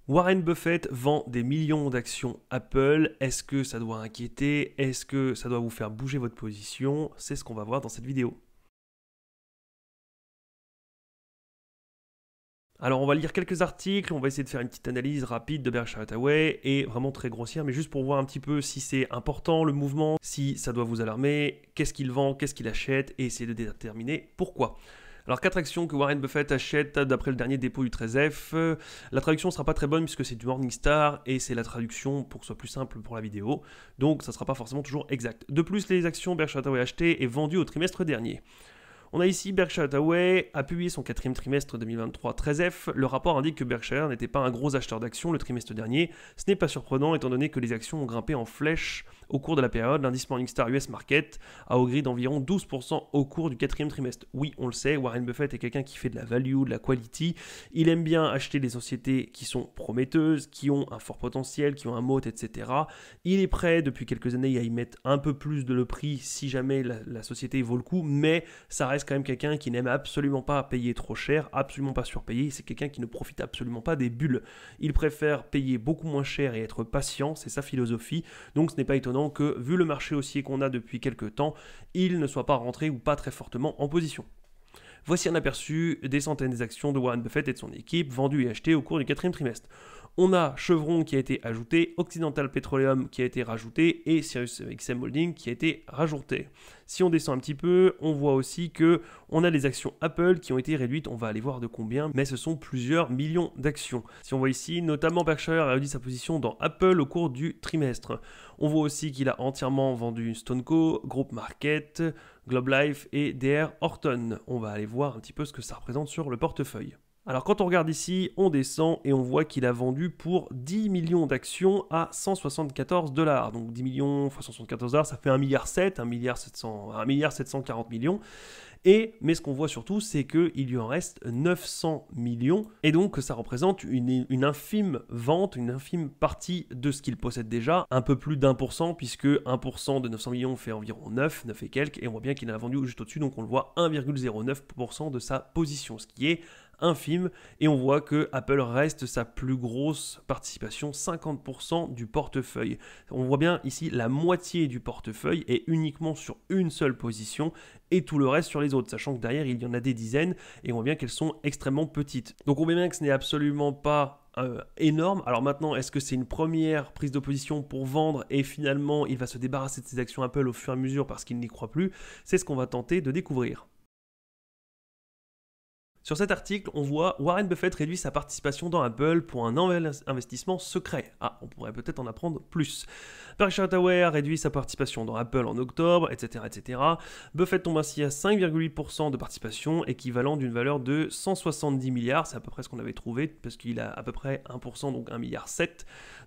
Warren Buffett vend des millions d'actions Apple. Est-ce que ça doit inquiéter? Est-ce que ça doit vous faire bouger votre position? C'est ce qu'on va voir dans cette vidéo. Alors on va lire quelques articles, on va essayer de faire une petite analyse rapide de Berkshire Hathaway et vraiment très grossière, mais juste pour voir un petit peu si c'est important le mouvement, si ça doit vous alarmer, qu'est-ce qu'il vend, qu'est-ce qu'il achète et essayer de déterminer pourquoi. Alors 4 actions que Warren Buffett achète d'après le dernier dépôt du 13F. La traduction ne sera pas très bonne puisque c'est du Morningstar et c'est la traduction pour que ce soit plus simple pour la vidéo. Donc ça ne sera pas forcément toujours exact. De plus, les actions Berkshire Hathaway achetées et vendues au trimestre dernier. On a ici Berkshire Hathaway a publié son 4e trimestre 2023 13F. Le rapport indique que Berkshire n'était pas un gros acheteur d'actions le trimestre dernier. Ce n'est pas surprenant étant donné que les actions ont grimpé en flèche au cours de la période. L'indice Morningstar US Market a augri d'environ 12% au cours du 4e trimestre. Oui, on le sait, Warren Buffett est quelqu'un qui fait de la value, de la quality. Il aime bien acheter des sociétés qui sont prometteuses, qui ont un fort potentiel, qui ont un moat, etc. Il est prêt depuis quelques années à y mettre un peu plus de le prix si jamais la société vaut le coup, mais ça reste quand même quelqu'un qui n'aime absolument pas payer trop cher, absolument pas surpayer. C'est quelqu'un qui ne profite absolument pas des bulles. Il préfère payer beaucoup moins cher et être patient, c'est sa philosophie. Donc ce n'est pas étonnant que, vu le marché haussier qu'on a depuis quelques temps, il ne soit pas rentré ou pas très fortement en position. Voici un aperçu des centaines d'actions de Warren Buffett et de son équipe vendues et achetées au cours du 4e trimestre. On a Chevron qui a été ajouté, Occidental Petroleum qui a été rajouté et Sirius XM Holding qui a été rajouté. Si on descend un petit peu, on voit aussi que on a les actions Apple qui ont été réduites, on va aller voir de combien, mais ce sont plusieurs millions d'actions. Si on voit ici, notamment Berkshire a réduit sa position dans Apple au cours du trimestre. On voit aussi qu'il a entièrement vendu Stoneco, Group Market, Globe Life et DR Horton. On va aller voir un petit peu ce que ça représente sur le portefeuille. Alors quand on regarde ici, on descend et on voit qu'il a vendu pour 10 millions d'actions à 174 $. Donc 10 millions fois 174 $, ça fait 1,7 milliard, 1,740 millions. Mais ce qu'on voit surtout, c'est qu'il lui en reste 900 millions. Et donc ça représente une infime vente, une infime partie de ce qu'il possède déjà. Un peu plus d'1%, puisque 1% de 900 millions fait environ 9 et quelques. Et on voit bien qu'il en a vendu juste au-dessus, donc on le voit 1,09% de sa position, ce qui est infime, et on voit que Apple reste sa plus grosse participation, 50% du portefeuille. On voit bien ici la moitié du portefeuille est uniquement sur une seule position et tout le reste sur les autres, sachant que derrière il y en a des dizaines et on voit bien qu'elles sont extrêmement petites. Donc on voit bien que ce n'est absolument pas énorme. Alors maintenant, est-ce que c'est une première prise de position pour vendre et finalement il va se débarrasser de ses actions Apple au fur et à mesure parce qu'il n'y croit plus? C'est ce qu'on va tenter de découvrir. Sur cet article, on voit Warren Buffett réduit sa participation dans Apple pour un investissement secret. Ah, on pourrait peut-être en apprendre plus. Berkshire Hathaway a réduit sa participation dans Apple en octobre, etc. etc. Buffett tombe ainsi à 5,8% de participation, équivalent d'une valeur de 170 milliards. C'est à peu près ce qu'on avait trouvé, parce qu'il a à peu près 1%, donc 1,7 milliard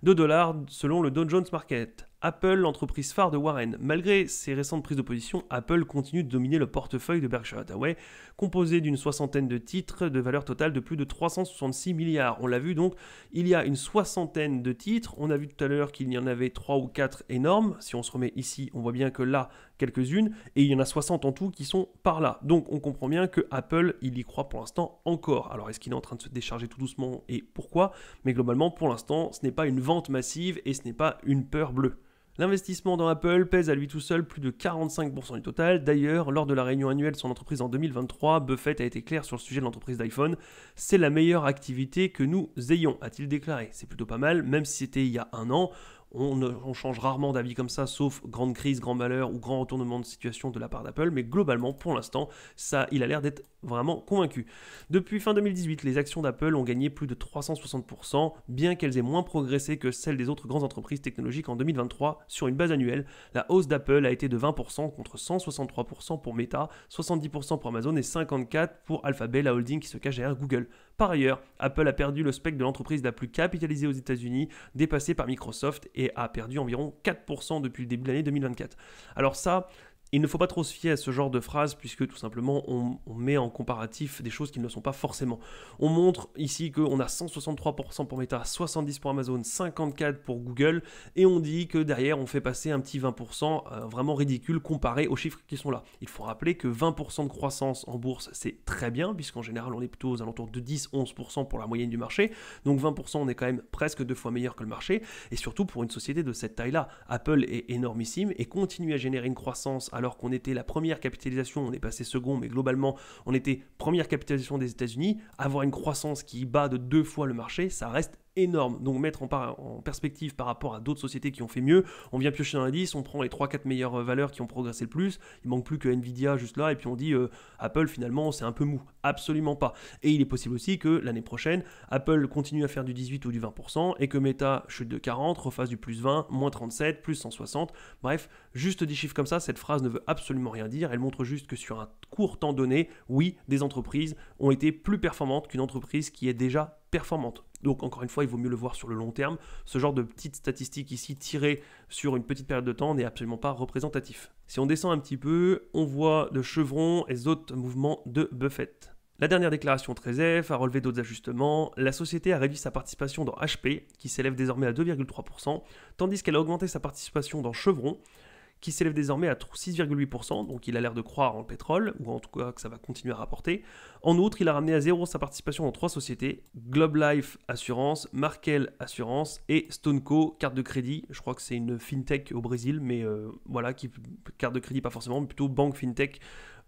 de dollars selon le Dow Jones Market. Apple, l'entreprise phare de Warren. Malgré ses récentes prises de position, Apple continue de dominer le portefeuille de Berkshire Hathaway, composé d'une soixantaine de titres de valeur totale de plus de 366 milliards. On l'a vu donc, il y a une soixantaine de titres. On a vu tout à l'heure qu'il y en avait 3 ou 4 énormes. Si on se remet ici, on voit bien que là, quelques-unes, et il y en a 60 en tout qui sont par là. Donc on comprend bien que Apple, il y croit pour l'instant encore. Alors est-ce qu'il est en train de se décharger tout doucement et pourquoi? Mais globalement, pour l'instant, ce n'est pas une vente massive et ce n'est pas une peur bleue. L'investissement dans Apple pèse à lui tout seul plus de 45% du total. D'ailleurs, lors de la réunion annuelle de son entreprise en 2023, Buffett a été clair sur le sujet de l'entreprise d'iPhone. C'est la meilleure activité que nous ayons, a-t-il déclaré. C'est plutôt pas mal, même si c'était il y a un an. On change rarement d'avis comme ça, sauf grande crise, grand malheur ou grand retournement de situation de la part d'Apple. Mais globalement, pour l'instant, il a l'air d'être vraiment convaincu. Depuis fin 2018, les actions d'Apple ont gagné plus de 360%, bien qu'elles aient moins progressé que celles des autres grandes entreprises technologiques en 2023. Sur une base annuelle, la hausse d'Apple a été de 20% contre 163% pour Meta, 70% pour Amazon et 54% pour Alphabet, la holding qui se cache derrière Google. Par ailleurs, Apple a perdu le spectre de l'entreprise la plus capitalisée aux États-Unis, dépassée par Microsoft, et a perdu environ 4% depuis le début de l'année 2024. Alors ça, Il ne faut pas trop se fier à ce genre de phrase puisque tout simplement on met en comparatif des choses qui ne le sont pas forcément. On montre ici qu'on a 163% pour Meta, 70% pour Amazon, 54% pour Google et on dit que derrière on fait passer un petit 20% vraiment ridicule comparé aux chiffres qui sont là. Il faut rappeler que 20% de croissance en bourse c'est très bien puisqu'en général on est plutôt aux alentours de 10-11% pour la moyenne du marché. Donc 20% on est quand même presque 2 fois meilleur que le marché et surtout pour une société de cette taille-là. Apple est énormissime et continue à générer une croissance alors qu'on était la première capitalisation, on est passé second, mais globalement, on était première capitalisation des États-Unis. Avoir une croissance qui bat de 2 fois le marché, ça reste énorme. Donc mettre en perspective par rapport à d'autres sociétés qui ont fait mieux, on vient piocher dans l'indice, on prend les 3-4 meilleures valeurs qui ont progressé le plus, il manque plus que Nvidia juste là, et puis on dit Apple finalement c'est un peu mou. Absolument pas. Et il est possible aussi que l'année prochaine, Apple continue à faire du 18 ou du 20%, et que Meta chute de 40, refasse du plus 20, moins 37, plus 160. Bref, juste des chiffres comme ça, cette phrase ne veut absolument rien dire, elle montre juste que sur un court temps donné, oui, des entreprises ont été plus performantes qu'une entreprise qui est déjà performante. Donc encore une fois, il vaut mieux le voir sur le long terme. Ce genre de petites statistiques ici tirées sur une petite période de temps n'est absolument pas représentatif. Si on descend un petit peu, on voit de Chevron et les autres mouvements de Buffett. La dernière déclaration 13F a relevé d'autres ajustements. La société a réduit sa participation dans HP, qui s'élève désormais à 2,3%, tandis qu'elle a augmenté sa participation dans Chevron, qui s'élève désormais à 6,8%, donc il a l'air de croire en le pétrole, ou en tout cas que ça va continuer à rapporter. En outre, il a ramené à zéro sa participation dans 3 sociétés, Globe Life Assurance, Markel Assurance et Stoneco, carte de crédit. Je crois que c'est une fintech au Brésil, mais voilà, carte de crédit pas forcément, mais plutôt banque fintech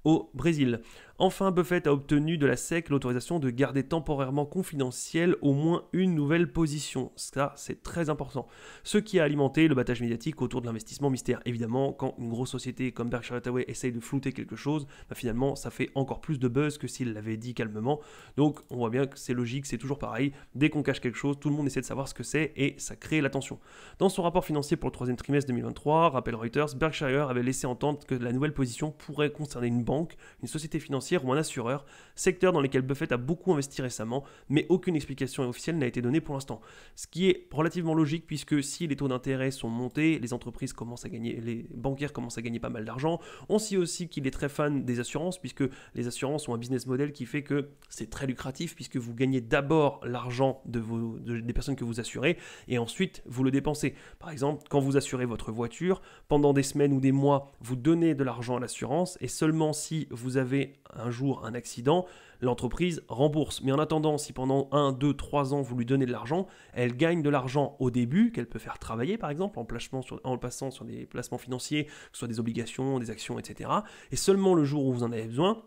au Brésil. Enfin, Buffett a obtenu de la SEC l'autorisation de garder temporairement confidentielle au moins une nouvelle position. Ça, c'est très important. Ce qui a alimenté le battage médiatique autour de l'investissement mystère. Évidemment, quand une grosse société comme Berkshire Hathaway essaye de flouter quelque chose, finalement, ça fait encore plus de buzz que s'il l'avait dit calmement. Donc, on voit bien que c'est logique, c'est toujours pareil. Dès qu'on cache quelque chose, tout le monde essaie de savoir ce que c'est et ça crée l'attention. Dans son rapport financier pour le 3e trimestre 2023, rappelle Reuters, Berkshire avait laissé entendre que la nouvelle position pourrait concerner une banque, une société financière ou un assureur, secteur dans lequel Buffett a beaucoup investi récemment, mais aucune explication officielle n'a été donnée pour l'instant. Ce qui est relativement logique puisque si les taux d'intérêt sont montés, les entreprises commencent à gagner, les banquiers commencent à gagner pas mal d'argent. On sait aussi qu'il est très fan des assurances puisque les assurances ont un business model qui fait que c'est très lucratif puisque vous gagnez d'abord l'argent des personnes que vous assurez et ensuite vous le dépensez. Par exemple, quand vous assurez votre voiture, pendant des semaines ou des mois, vous donnez de l'argent à l'assurance et seulement si vous avez un jour un accident, l'entreprise rembourse. Mais en attendant, si pendant 1, 2, 3 ans vous lui donnez de l'argent, elle gagne de l'argent au début, qu'elle peut faire travailler par exemple, en le passant sur des placements financiers, que ce soit des obligations, des actions, etc. Et seulement le jour où vous en avez besoin,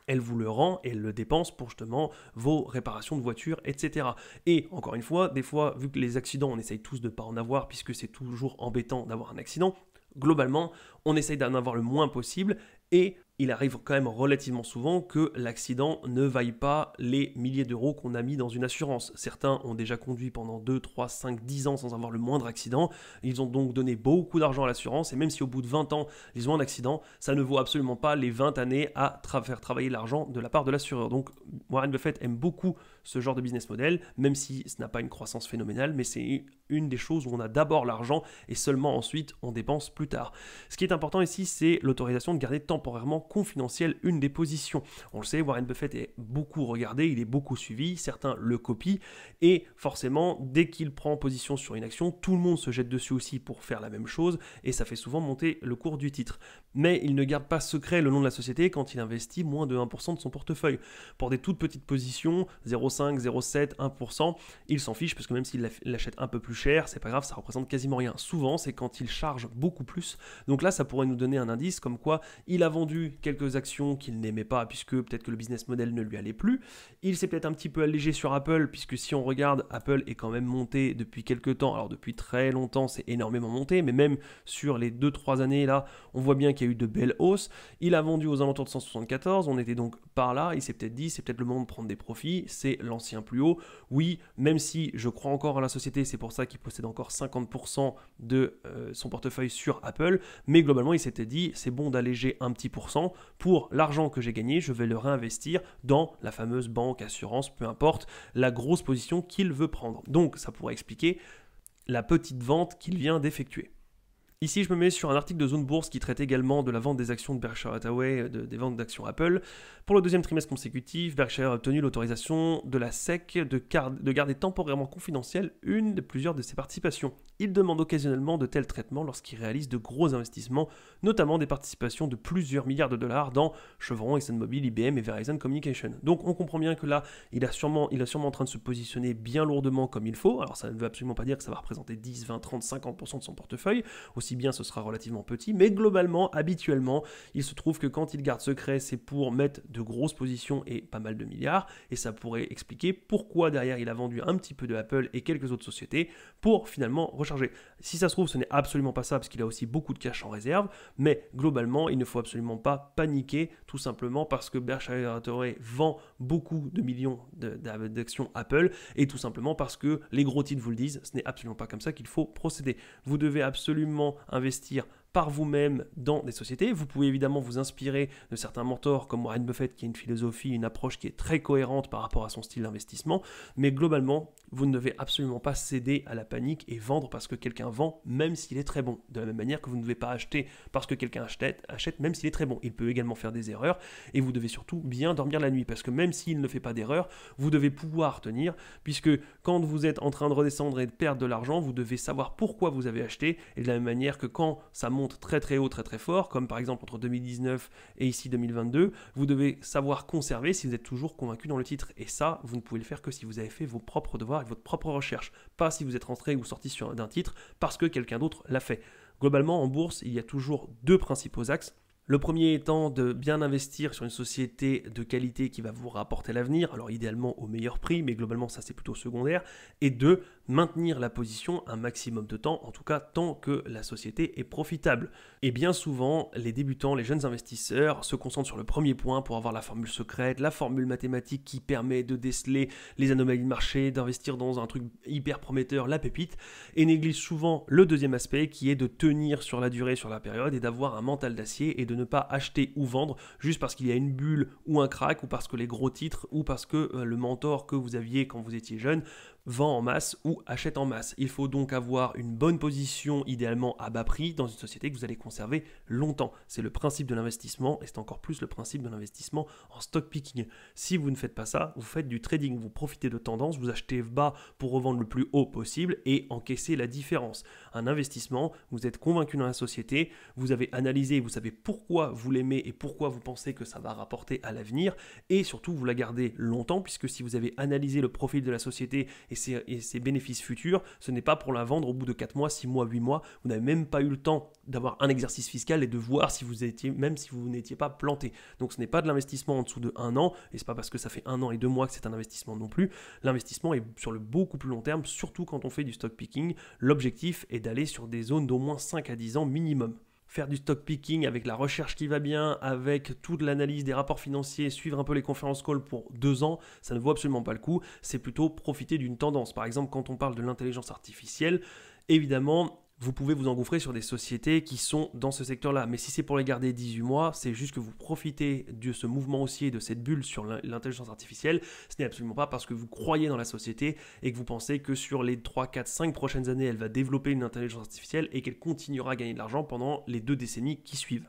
elle vous le rend et elle le dépense pour justement vos réparations de voiture, etc. Et encore une fois, des fois, vu que les accidents, on essaye tous de ne pas en avoir puisque c'est toujours embêtant d'avoir un accident, globalement, on essaye d'en avoir le moins possible et il arrive quand même relativement souvent que l'accident ne vaille pas les milliers d'euros qu'on a mis dans une assurance. Certains ont déjà conduit pendant 2, 3, 5, 10 ans sans avoir le moindre accident. Ils ont donc donné beaucoup d'argent à l'assurance et même si au bout de 20 ans, ils ont un accident, ça ne vaut absolument pas les 20 années à faire travailler l'argent de la part de l'assureur. Donc Warren Buffett aime beaucoup ce genre de business model, même si ce n'a pas une croissance phénoménale, mais c'est une des choses où on a d'abord l'argent et seulement ensuite on dépense plus tard. Ce qui est important ici, c'est l'autorisation de garder temporairement confidentielle une des positions. On le sait, Warren Buffett est beaucoup regardé, il est beaucoup suivi, certains le copient et forcément, dès qu'il prend position sur une action, tout le monde se jette dessus aussi pour faire la même chose et ça fait souvent monter le cours du titre. Mais il ne garde pas secret le nom de la société quand il investit moins de 1% de son portefeuille. Pour des toutes petites positions, 0,5, 0,7, 1%, il s'en fiche parce que même s'il l'achète un peu plus cher, c'est pas grave, ça représente quasiment rien. Souvent, c'est quand il charge beaucoup plus. Donc là, ça pourrait nous donner un indice comme quoi il a vendu quelques actions qu'il n'aimait pas puisque peut-être que le business model ne lui allait plus. Il s'est peut-être un petit peu allégé sur Apple puisque si on regarde, Apple est quand même monté depuis quelques temps. Alors depuis très longtemps, c'est énormément monté, mais même sur les 2-3 années là, on voit bien qu'il y a eu de belles hausses. Il a vendu aux alentours de 174, on était donc par là, il s'est peut-être dit, c'est peut-être le moment de prendre des profits, c'est l'ancien plus haut. Oui, même si je crois encore à la société, c'est pour ça qu'il possède encore 50% de son portefeuille sur Apple, mais globalement il s'était dit, c'est bon d'alléger un petit pourcent, pour l'argent que j'ai gagné, je vais le réinvestir dans la fameuse banque, assurance, peu importe, la grosse position qu'il veut prendre. Donc ça pourrait expliquer la petite vente qu'il vient d'effectuer. Ici, je me mets sur un article de Zone Bourse qui traite également de la vente des actions de Berkshire Hathaway, des ventes d'actions Apple. Pour le deuxième trimestre consécutif, Berkshire a obtenu l'autorisation de la SEC de garder temporairement confidentielle une de plusieurs de ses participations. Il demande occasionnellement de tels traitements lorsqu'il réalise de gros investissements, notamment des participations de plusieurs milliards de dollars dans Chevron, ExxonMobil, IBM et Verizon Communication. Donc on comprend bien que là, il est sûrement en train de se positionner bien lourdement comme il faut. Alors ça ne veut absolument pas dire que ça va représenter 10, 20, 30, 50% de son portefeuille. Aussi bien ce sera relativement petit, mais globalement, habituellement, il se trouve que quand il garde secret, c'est pour mettre de grosses positions et pas mal de milliards, et ça pourrait expliquer pourquoi derrière il a vendu un petit peu de Apple et quelques autres sociétés pour finalement recharger. Si ça se trouve, ce n'est absolument pas ça, parce qu'il a aussi beaucoup de cash en réserve, mais globalement, il ne faut absolument pas paniquer, tout simplement parce que Berkshire Hathaway vend beaucoup de millions d'actions Apple, et tout simplement parce que les gros titres vous le disent, ce n'est absolument pas comme ça qu'il faut procéder. Vous devez absolument investir par vous-même dans des sociétés. Vous pouvez évidemment vous inspirer de certains mentors comme Warren Buffett qui a une philosophie, une approche qui est très cohérente par rapport à son style d'investissement, mais globalement, vous ne devez absolument pas céder à la panique et vendre parce que quelqu'un vend, même s'il est très bon. De la même manière que vous ne devez pas acheter parce que quelqu'un achète même s'il est très bon. Il peut également faire des erreurs et vous devez surtout bien dormir la nuit parce que même s'il ne fait pas d'erreur, vous devez pouvoir tenir puisque quand vous êtes en train de redescendre et de perdre de l'argent, vous devez savoir pourquoi vous avez acheté et de la même manière que quand ça monte très très haut, très très fort, comme par exemple entre 2019 et ici 2022, vous devez savoir conserver si vous êtes toujours convaincu dans le titre. Et ça, vous ne pouvez le faire que si vous avez fait vos propres devoirs et votre propre recherche, pas si vous êtes rentré ou sorti d'un titre parce que quelqu'un d'autre l'a fait. Globalement, en bourse, il y a toujours deux principaux axes. Le premier étant de bien investir sur une société de qualité qui va vous rapporter l'avenir, alors idéalement au meilleur prix, mais globalement ça c'est plutôt secondaire, et deux, maintenir la position un maximum de temps, en tout cas tant que la société est profitable. Et bien souvent, les débutants, les jeunes investisseurs se concentrent sur le premier point pour avoir la formule secrète, la formule mathématique qui permet de déceler les anomalies de marché, d'investir dans un truc hyper prometteur, la pépite, et négligent souvent le deuxième aspect qui est de tenir sur la durée, sur la période, et d'avoir un mental d'acier et de ne pas acheter ou vendre juste parce qu'il y a une bulle ou un crack ou parce que les gros titres ou parce que le mentor que vous aviez quand vous étiez jeune vend en masse ou achète en masse. Il faut donc avoir une bonne position, idéalement à bas prix, dans une société que vous allez conserver longtemps. C'est le principe de l'investissement et c'est encore plus le principe de l'investissement en stock picking. Si vous ne faites pas ça, vous faites du trading, vous profitez de tendances, vous achetez bas pour revendre le plus haut possible et encaisser la différence. Un investissement, vous êtes convaincu dans la société, vous avez analysé, vous savez pourquoi vous l'aimez et pourquoi vous pensez que ça va rapporter à l'avenir et surtout vous la gardez longtemps puisque si vous avez analysé le profil de la société et ses bénéfices futurs, ce n'est pas pour la vendre au bout de 4 mois, 6 mois, 8 mois. Vous n'avez même pas eu le temps d'avoir un exercice fiscal et de voir si vous étiez, même si vous n'étiez pas planté. Donc ce n'est pas de l'investissement en dessous de 1 an, et ce n'est pas parce que ça fait 1 an et 2 mois que c'est un investissement non plus. L'investissement est sur le beaucoup plus long terme, surtout quand on fait du stock picking. L'objectif est d'aller sur des zones d'au moins 5 à 10 ans minimum. Faire du stock picking avec la recherche qui va bien, avec toute l'analyse des rapports financiers, suivre un peu les conférences call pour 2 ans, ça ne vaut absolument pas le coup. C'est plutôt profiter d'une tendance. Par exemple, quand on parle de l'intelligence artificielle, évidemment, vous pouvez vous engouffrer sur des sociétés qui sont dans ce secteur-là. Mais si c'est pour les garder 18 mois, c'est juste que vous profitez de ce mouvement haussier, de cette bulle sur l'intelligence artificielle. Ce n'est absolument pas parce que vous croyez dans la société et que vous pensez que sur les 3, 4, 5 prochaines années, elle va développer une intelligence artificielle et qu'elle continuera à gagner de l'argent pendant les 2 décennies qui suivent.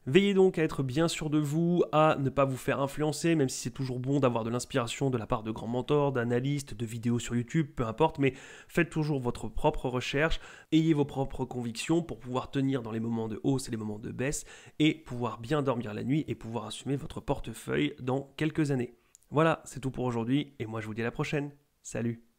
Veillez donc à être bien sûr de vous, à ne pas vous faire influencer, même si c'est toujours bon d'avoir de l'inspiration de la part de grands mentors, d'analystes, de vidéos sur YouTube, peu importe, mais faites toujours votre propre recherche, ayez vos propres convictions pour pouvoir tenir dans les moments de hausse et les moments de baisse et pouvoir bien dormir la nuit et pouvoir assumer votre portefeuille dans quelques années. Voilà, c'est tout pour aujourd'hui et moi je vous dis à la prochaine. Salut!